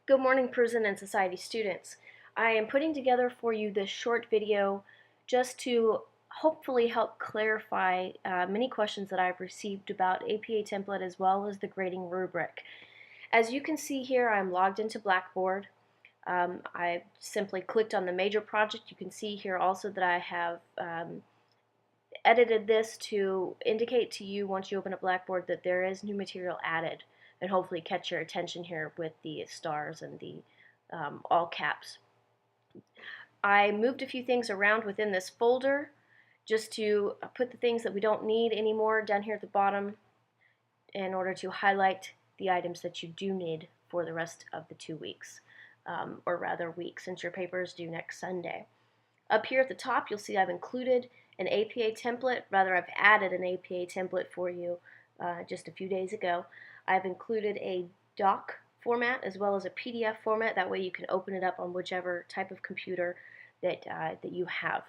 Good morning, Prison and Society students. I am putting together for you this short video just to hopefully help clarify many questions that I've received about APA template as well as the grading rubric. As you can see here, I'm logged into Blackboard. I simply clicked on the major project. You can see here also that I have edited this to indicate to you once you open up Blackboard that there is new material added, and hopefully catch your attention here with the stars and the all caps. I moved a few things around within this folder just to put the things that we don't need anymore down here at the bottom in order to highlight the items that you do need for the rest of the 2 weeks, or rather week, since your paper is due next Sunday. Up here at the top, you'll see I've included an APA template. Rather, I've added an APA template for you just a few days ago. I've included a doc format as well as a PDF format. That way you can open it up on whichever type of computer that you have.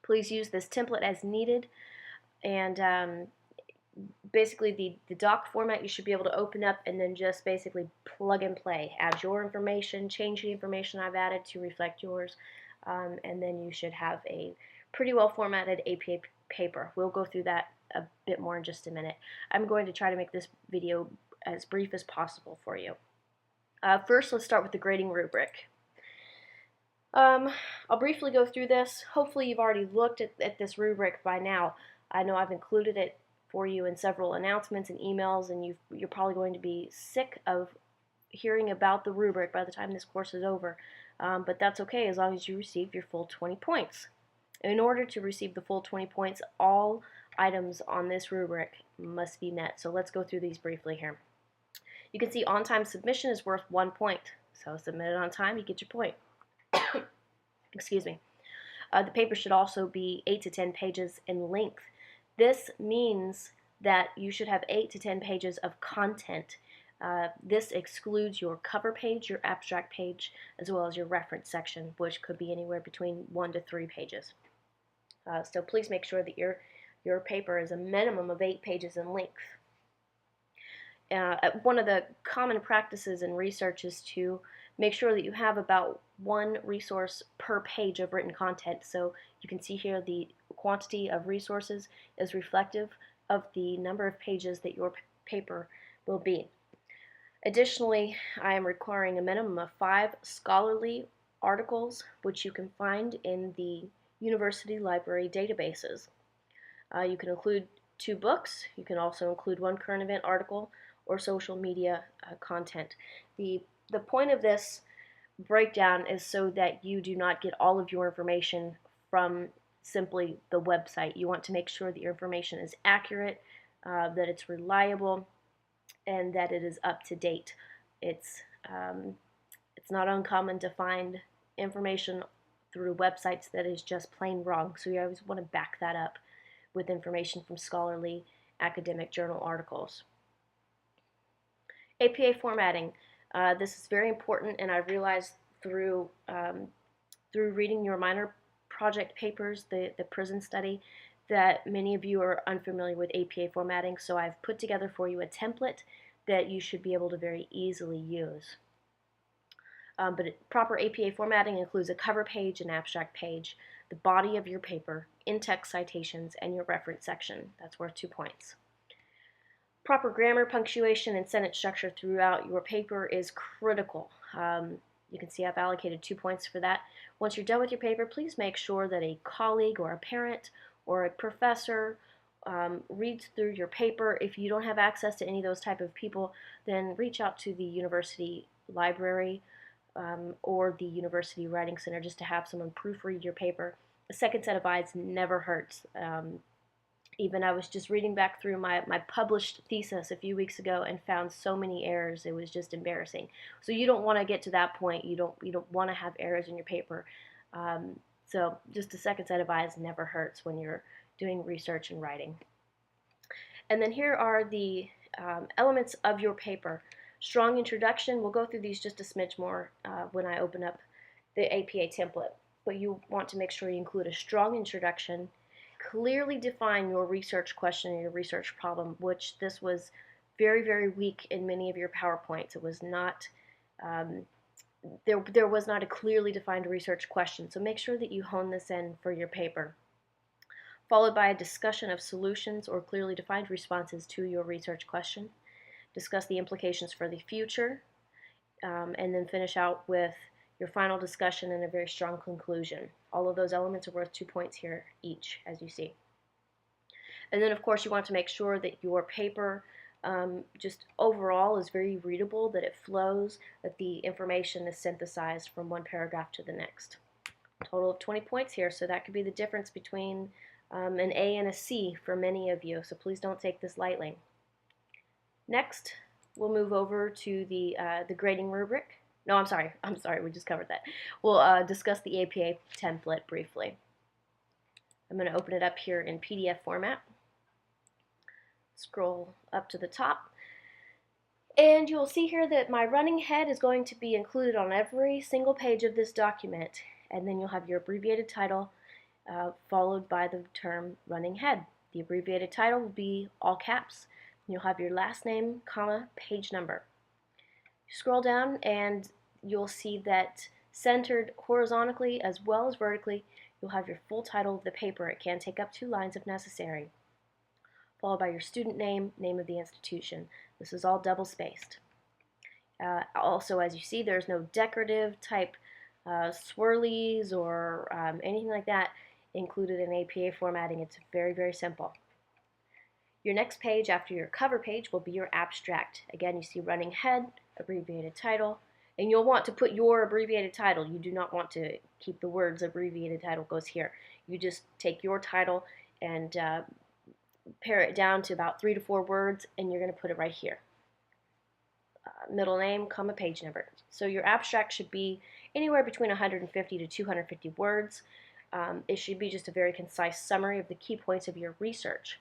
Please use this template as needed, and basically the doc format you should be able to open up and then just basically plug and play. Add your information, change the information I've added to reflect yours, and then you should have a pretty well formatted APA paper. We'll go through that a bit more in just a minute. I'm going to try to make this video as brief as possible for you. First, let's start with the grading rubric. I'll briefly go through this. Hopefully you've already looked at this rubric by now. I know I've included it for you in several announcements and emails, and you're probably going to be sick of hearing about the rubric by the time this course is over, but that's okay as long as you receive your full 20 points. In order to receive the full 20 points, all items on this rubric must be met. So let's go through these briefly here. You can see on-time submission is worth 1 point. So submit it on time, you get your point. Excuse me. The paper should also be 8 to 10 pages in length. This means that you should have 8 to 10 pages of content. This excludes your cover page, your abstract page, as well as your reference section, which could be anywhere between 1 to 3 pages. So please make sure that your paper is a minimum of 8 pages in length. One of the common practices in research is to make sure that you have about 1 resource per page of written content. So you can see here the quantity of resources is reflective of the number of pages that your paper will be. Additionally, I am requiring a minimum of 5 scholarly articles, which you can find in the university library databases. You can include 2 books. You can also include 1 current event article or social media content. The point of this breakdown is so that you do not get all of your information from simply the website. You want to make sure that your information is accurate, that it's reliable, and that it is up to date. It's not uncommon to find information through websites that is just plain wrong, so you always want to back that up with information from scholarly academic journal articles. APA formatting. This is very important, and I realized through reading your minor project papers, the prison study, that many of you are unfamiliar with APA formatting, so I've put together for you a template that you should be able to very easily use. But proper APA formatting includes a cover page, an abstract page, the body of your paper, in-text citations, and your reference section. That's worth 2 points. Proper grammar, punctuation, and sentence structure throughout your paper is critical. You can see I've allocated 2 points for that. Once you're done with your paper, please make sure that a colleague or a parent or a professor reads through your paper. If you don't have access to any of those type of people, then reach out to the university library or the University Writing Center just to have someone proofread your paper. A second set of eyes never hurts. Even I was just reading back through my published thesis a few weeks ago and found so many errors. It was just embarrassing. So you don't want to get to that point. You don't want to have errors in your paper. So just a second set of eyes never hurts when you're doing research and writing. And then here are the elements of your paper. Strong introduction, we'll go through these just a smidge more when I open up the APA template. But you want to make sure you include a strong introduction, clearly define your research question or your research problem, which this was very, very weak in many of your PowerPoints. It was not Um, there was not a clearly defined research question, so make sure that you hone this in for your paper. Followed by a discussion of solutions or clearly defined responses to your research question. Discuss the implications for the future, and then finish out with your final discussion and a very strong conclusion. All of those elements are worth 2 points here each, as you see. And then, of course, you want to make sure that your paper just overall is very readable, that it flows, that the information is synthesized from one paragraph to the next. Total of 20 points here, so that could be the difference between an A and a C for many of you, so please don't take this lightly. Next, we'll move over to the grading rubric. No, I'm sorry, we just covered that. We'll discuss the APA template briefly. I'm going to open it up here in PDF format. Scroll up to the top. And you'll see here that my running head is going to be included on every single page of this document. And then you'll have your abbreviated title followed by the term running head. The abbreviated title will be all caps. You'll have your last name, comma, page number. Scroll down and you'll see that centered horizontally as well as vertically, you'll have your full title of the paper. It can take up 2 lines if necessary. Followed by your student name, name of the institution. This is all double spaced. Also, as you see, there's no decorative type swirlies or anything like that included in APA formatting. It's very, very simple. Your next page after your cover page will be your abstract. Again, you see running head, abbreviated title, and you'll want to put your abbreviated title. You do not want to keep the words abbreviated title goes here. You just take your title and pare it down to about 3 to 4 words, and you're going to put it right here. Middle name, comma, page number. So your abstract should be anywhere between 150 to 250 words. It should be just a very concise summary of the key points of your research,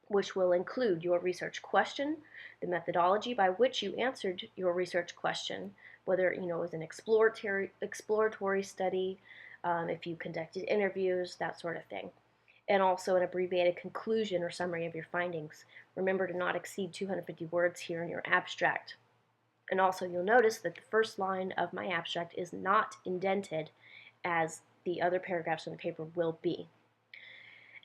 which will include your research question, the methodology by which you answered your research question, whether it was an exploratory study, if you conducted interviews, that sort of thing, and also an abbreviated conclusion or summary of your findings. Remember to not exceed 250 words here in your abstract. And also you'll notice that the first line of my abstract is not indented as the other paragraphs in the paper will be.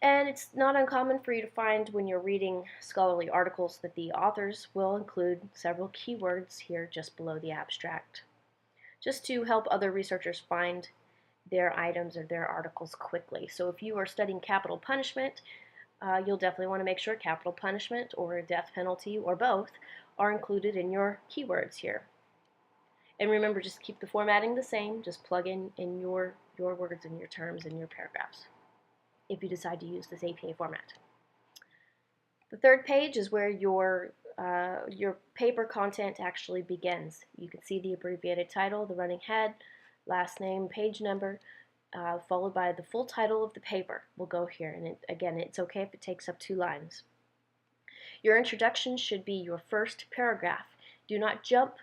And it's not uncommon for you to find when you're reading scholarly articles that the authors will include several keywords here just below the abstract, just to help other researchers find their items or their articles quickly. So if you are studying capital punishment, you'll definitely want to make sure capital punishment or death penalty or both are included in your keywords here. And remember, just keep the formatting the same. Just plug in your words and your terms and your paragraphs if you decide to use this APA format. The third page is where your paper content actually begins. You can see the abbreviated title, the running head, last name, page number, followed by the full title of the paper will go here. And again, it's okay if it takes up 2 lines. Your introduction should be your first paragraph. Do not jump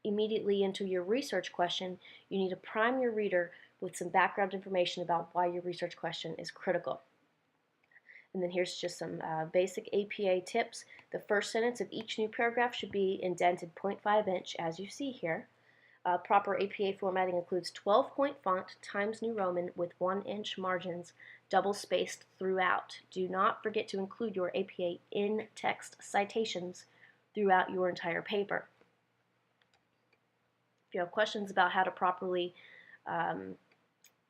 immediately into your research question. You need to prime your reader with some background information about why your research question is critical. And then here's just some basic APA tips. The first sentence of each new paragraph should be indented 0.5 inch, as you see here. Proper APA formatting includes 12-point font Times New Roman with 1-inch margins, double spaced throughout. Do not forget to include your APA in-text citations throughout your entire paper. If you have questions about how to properly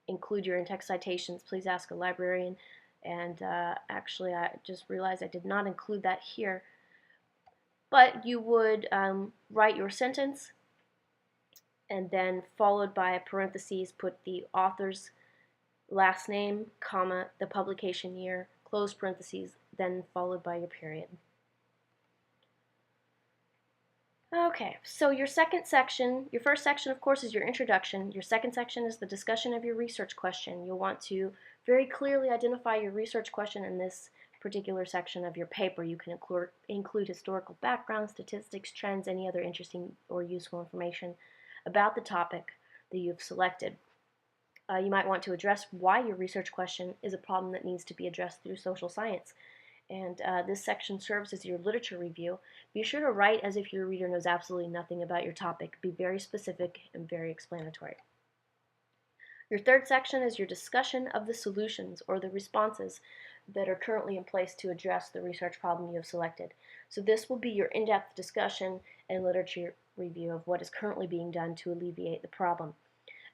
include your in-text citations, please ask a librarian. And actually, I just realized I did not include that here. But you would write your sentence, and then followed by a parentheses, put the author's last name, comma, the publication year, close parentheses, then followed by your period. Okay, so your second section, your first section, of course, is your introduction. Your second section is the discussion of your research question. You'll want to very clearly identify your research question in this particular section of your paper. You can include historical background, statistics, trends, any other interesting or useful information about the topic that you've selected. You might want to address why your research question is a problem that needs to be addressed through social science. And this section serves as your literature review. Be sure to write as if your reader knows absolutely nothing about your topic. Be very specific and very explanatory. Your third section is your discussion of the solutions or the responses that are currently in place to address the research problem you have selected. So this will be your in-depth discussion and literature review of what is currently being done to alleviate the problem.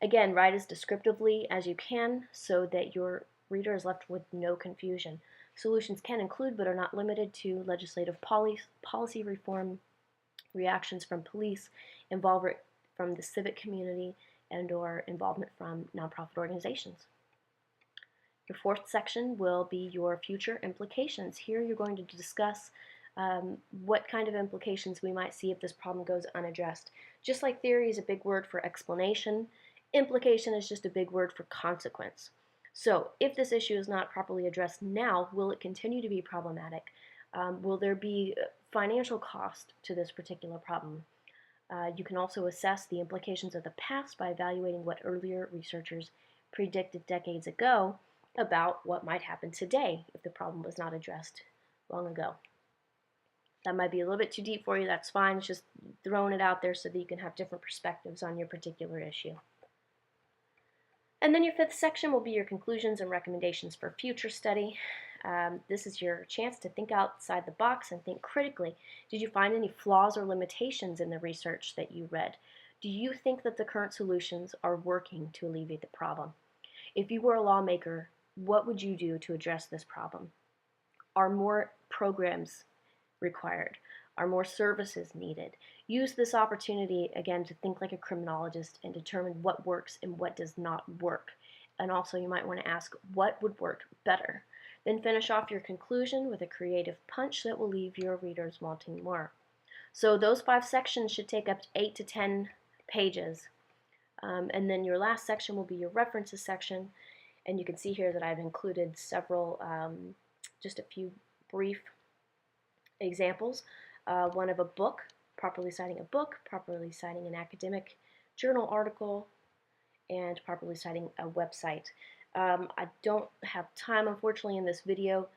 Again, write as descriptively as you can so that your reader is left with no confusion. Solutions can include, but are not limited to, legislative policy reform, reactions from police, involvement from the civic community, and/or involvement from nonprofit organizations. Your fourth section will be your future implications. Here you're going to discuss what kind of implications we might see if this problem goes unaddressed. Just like theory is a big word for explanation, implication is just a big word for consequence. So if this issue is not properly addressed now, will it continue to be problematic? Will there be financial cost to this particular problem? You can also assess the implications of the past by evaluating what earlier researchers predicted decades ago about what might happen today if the problem was not addressed long ago. That might be a little bit too deep for you, that's fine. It's just throwing it out there so that you can have different perspectives on your particular issue. And then your fifth section will be your conclusions and recommendations for future study. This is your chance to think outside the box and think critically. Did you find any flaws or limitations in the research that you read? Do you think that the current solutions are working to alleviate the problem? If you were a lawmaker, what would you do to address this problem? Are more programs required? Are more services needed? Use this opportunity, again, to think like a criminologist and determine what works and what does not work. And also you might want to ask, what would work better? Then finish off your conclusion with a creative punch that will leave your readers wanting more. So those 5 sections should take up 8 to 10 pages. And then your last section will be your references section. And you can see here that I've included several, just a few brief examples. One of a book, properly citing a book, properly citing an academic journal article, and properly citing a website. I don't have time, unfortunately, in this video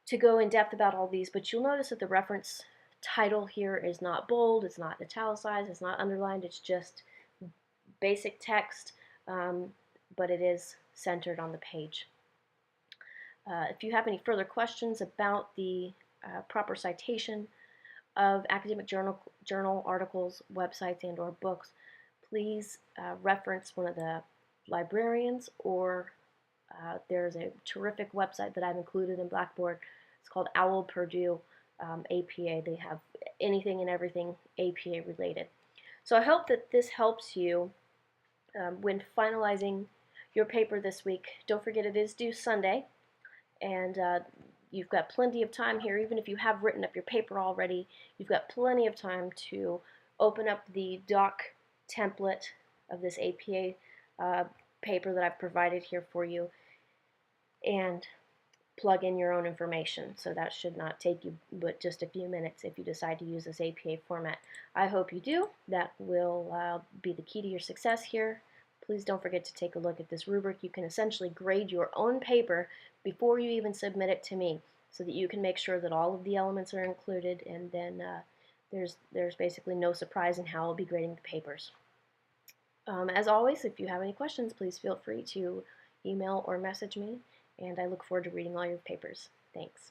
to go in depth about all these, but you'll notice that the reference title here is not bold, it's not italicized, it's not underlined, it's just basic text, but it is centered on the page. If you have any further questions about the proper citation of academic journal articles, websites, and/or books, please reference one of the librarians, or there's a terrific website that I've included in Blackboard. It's called Owl Purdue APA. They have anything and everything APA related. So I hope that this helps you when finalizing your paper this week. Don't forget it is due Sunday, and you've got plenty of time here. Even if you have written up your paper already, you've got plenty of time to open up the doc template of this APA paper that I've provided here for you and plug in your own information. So that should not take you but just a few minutes if you decide to use this APA format. I hope you do. That will be the key to your success here. Please don't forget to take a look at this rubric. You can essentially grade your own paper before you even submit it to me, so that you can make sure that all of the elements are included, and then there's basically no surprise in how I'll be grading the papers. As always, if you have any questions, please feel free to email or message me, and I look forward to reading all your papers. Thanks.